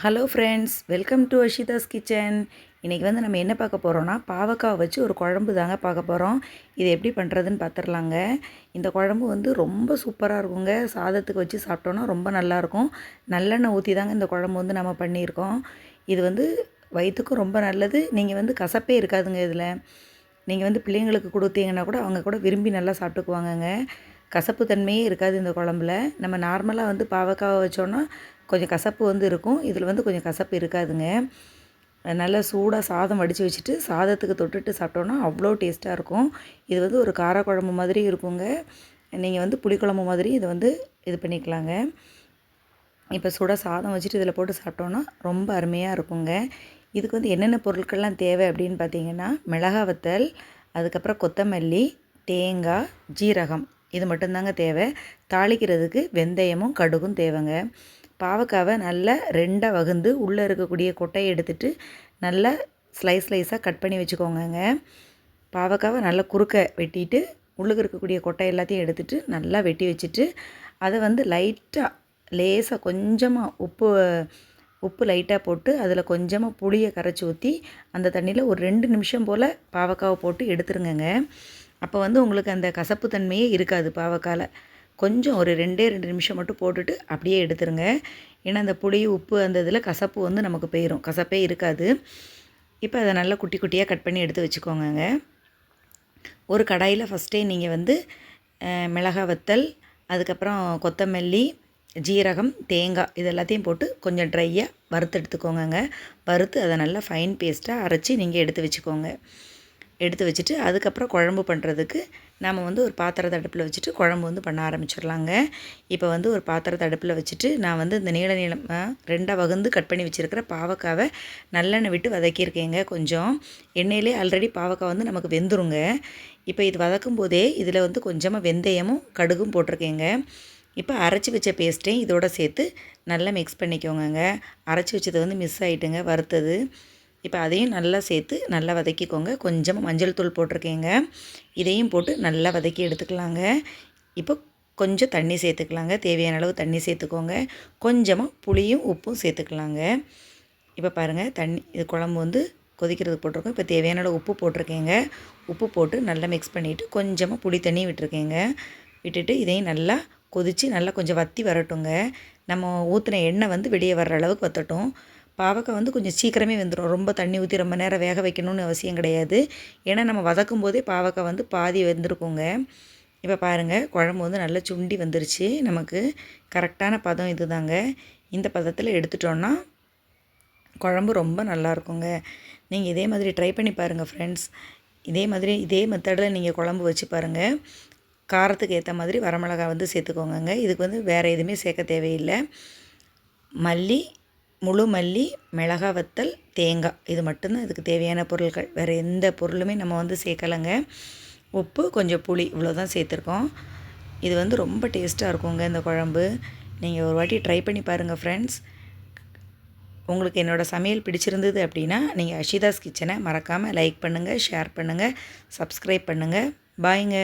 Hello friends, welcome to Ashita's kitchen. இன்றைக்கி வந்து நம்ம என்ன பார்க்க போகிறோன்னா, பாவக்காய் வச்சு ஒரு குழம்பு தாங்க பார்க்க போகிறோம். இது எப்படி பண்ணுறதுன்னு பார்த்துடலாங்க. இந்த குழம்பு வந்து ரொம்ப சூப்பராக இருக்குங்க. சாதத்துக்கு வச்சு சாப்பிட்டோன்னா ரொம்ப நல்லாயிருக்கும். நல்லெண்ணெய் ஊற்றி தாங்க இந்த குழம்பு வந்து நம்ம பண்ணியிருக்கோம். இது வந்து வயிற்றுக்கும் ரொம்ப நல்லது. நீங்கள் வந்து கசப்பே இருக்காதுங்க இதில். நீங்கள் வந்து பிள்ளைங்களுக்கு கொடுத்தீங்கன்னா கூட அவங்க கூட விரும்பி நல்லா சாப்பிட்டுக்குவாங்கங்க. கசப்பு தன்மையே இருக்காது இந்த குழம்புல. நம்ம நார்மலாக வந்து பாவக்காவை வச்சோன்னா கொஞ்சம் கசப்பு வந்து இருக்கும். இதில் வந்து கொஞ்சம் கசப்பு இருக்காதுங்க. நல்லா சூடாக சாதம் வடித்து வச்சுட்டு சாதத்துக்கு தொட்டுட்டு சாப்பிட்டோன்னா அவ்வளோ டேஸ்ட்டாக இருக்கும். இது வந்து ஒரு காரக்குழம்பு மாதிரி இருக்குங்க. நீங்கள் வந்து புளிக்குழம்பு மாதிரி இதை வந்து இது பண்ணிக்கலாங்க. இப்போ சூடாக சாதம் வச்சுட்டு இதில் போட்டு சாப்பிட்டோன்னா ரொம்ப அருமையாக இருக்குங்க. இதுக்கு வந்து என்னென்ன பொருட்கள்லாம் தேவை அப்படின்னு பார்த்தீங்கன்னா, மிளகா வத்தல், அதுக்கப்புறம் கொத்தமல்லி, தேங்காய், ஜீரகம், இது மட்டும்தாங்க தேவை. தாளிக்கிறதுக்கு வெந்தயமும் கடுகும் தேவைங்க. பாவக்காவை நல்லா ரெண்டாக வகுந்து உள்ளே இருக்கக்கூடிய கொட்டையை எடுத்துகிட்டு நல்லா ஸ்லைஸாக கட் பண்ணி வச்சுக்கோங்கங்க. பாவக்காவை நல்லா குறுக்க வெட்டிட்டு உள்ளுக்கு இருக்கக்கூடிய கொட்டை எல்லாத்தையும் எடுத்துகிட்டு நல்லா வெட்டி வச்சுட்டு அதை வந்து லைட்டாக லேசாக கொஞ்சமாக உப்பு லைட்டாக போட்டு அதில் கொஞ்சமாக புளியை கரைச்சி ஊற்றி அந்த தண்ணியில் ஒரு 2 நிமிஷம் போல் பாவக்காவை போட்டு எடுத்துருங்கங்க. அப்போ வந்து உங்களுக்கு அந்த கசப்பு தன்மையே இருக்காது பாவக்காயில். கொஞ்சம் ஒரு 2 நிமிஷம் மட்டும் போட்டுட்டு அப்படியே எடுத்துருங்க. ஏன்னா அந்த புளி உப்பு அந்த இதில் கசப்பு வந்து நமக்கு போயிடும், கசப்பே இருக்காது. இப்போ அதை நல்லா குட்டி குட்டியாக கட் பண்ணி எடுத்து வச்சுக்கோங்கங்க. ஒரு கடாயில் ஃபஸ்ட்டே நீங்கள் வந்து மிளகா வத்தல், அதுக்கப்புறம் கொத்தமல்லி, ஜீரகம், தேங்காய் இது எல்லாத்தையும் போட்டு கொஞ்சம் ட்ரையாக வறுத்து எடுத்துக்கோங்கங்க. வறுத்து அதை நல்லா ஃபைன் பேஸ்ட்டாக அரைச்சி நீங்கள் எடுத்து வச்சுக்கோங்க. எடுத்து வச்சுட்டு அதுக்கப்புறம் குழம்பு பண்ணுறதுக்கு நம்ம வந்து ஒரு பாத்திரத்தை அடுப்பில் வச்சுட்டு குழம்பு வந்து பண்ண ஆரம்பிச்சிடலாங்க. இப்போ வந்து ஒரு பாத்திரத்தை அடுப்பில் வச்சுட்டு நான் வந்து இந்த நீளமாக 2ஆக வகுந்து கட் பண்ணி வச்சுருக்கிற பாவக்காவை நல்லெண்ணெய் விட்டு வதக்கியிருக்கேங்க. கொஞ்சம் எண்ணெயிலே ஆல்ரெடி பாவக்காய் வந்து நமக்கு வெந்துருங்க. இப்போ இது வதக்கும் போதே இதில் வந்து கொஞ்சமாக வெந்தயமும் கடுகும் போட்டிருக்கேங்க. இப்போ அரைச்சி வச்ச பேஸ்ட்டையும் இதோட சேர்த்து நல்லா மிக்ஸ் பண்ணிக்கோங்க. அரைச்சி வச்சது வந்து மிஸ் ஆகிட்டுங்க வறுத்தது. இப்போ அதையும் நல்லா சேர்த்து நல்லா வதக்கிக்கோங்க. கொஞ்சமாக மஞ்சள் தூள் போட்டிருக்கேங்க. இதையும் போட்டு நல்லா வதக்கி எடுத்துக்கலாங்க. இப்போ கொஞ்சம் தண்ணி சேர்த்துக்கலாங்க. தேவையான அளவு தண்ணி சேர்த்துக்கோங்க. கொஞ்சமாக புளியும் உப்பும் சேர்த்துக்கலாங்க. இப்போ பாருங்கள், இது குழம்பு வந்து கொதிக்கிறதுக்கு போட்டிருக்கோம். இப்போ தேவையான அளவு உப்பு போட்டிருக்கேங்க. உப்பு போட்டு நல்லா மிக்ஸ் பண்ணிவிட்டு கொஞ்சமாக புளி தண்ணி விட்டுருக்கேங்க. விட்டுட்டு இதையும் நல்லா கொதித்து நல்லா கொஞ்சம் வற்றி வரட்டுங்க. நம்ம ஊற்றின எண்ணெய் வந்து வெளியே வர்ற அளவுக்கு வற்றட்டும். பாவக்காய் வந்து கொஞ்சம் சீக்கிரமே வெந்துடும். ரொம்ப தண்ணி ஊற்றி ரொம்ப நேரம் வேக வைக்கணும்னு அவசியம் கிடையாது. ஏன்னா நம்ம வதக்கும் போதே பாவக்காய் வந்து பாதி வெந்திருக்குங்க. இப்போ பாருங்கள், குழம்பு வந்து நல்லா சுண்டி வந்துருச்சு. நமக்கு கரெக்டான பதம் இது தாங்க. இந்த பதத்தில் எடுத்துட்டோன்னா குழம்பு ரொம்ப நல்லாயிருக்குங்க. நீங்கள் இதே மாதிரி ட்ரை பண்ணி பாருங்கள் ஃப்ரெண்ட்ஸ். இதே மெத்தடில் நீங்கள் குழம்பு வச்சு பாருங்கள். காரத்துக்கு ஏற்ற மாதிரி வரமிளகா வந்து சேர்த்துக்கோங்க. இதுக்கு வந்து வேறு எதுவுமே சேர்க்க தேவையில்லை. முழு மல்லி, மிளகா வத்தல், தேங்காய், இது மட்டும்தான் இதுக்கு தேவையான பொருட்கள். வேறு எந்த பொருளுமே நம்ம வந்து சேர்க்கலைங்க. உப்பு, கொஞ்சம் புளி, இவ்வளோ தான் சேர்த்துருக்கோம். இது வந்து ரொம்ப டேஸ்ட்டாக இருக்குங்க இந்த குழம்பு. நீங்கள் ஒரு வாட்டி ட்ரை பண்ணி பாருங்கள் ஃப்ரெண்ட்ஸ். உங்களுக்கு என்னோடய சமையல் பிடிச்சிருந்தது அப்படின்னா நீங்கள் அஷிதாஸ் கிச்சனை மறக்காமல் லைக் பண்ணுங்கள், ஷேர் பண்ணுங்கள், சப்ஸ்கிரைப் பண்ணுங்கள். பாய்ங்க.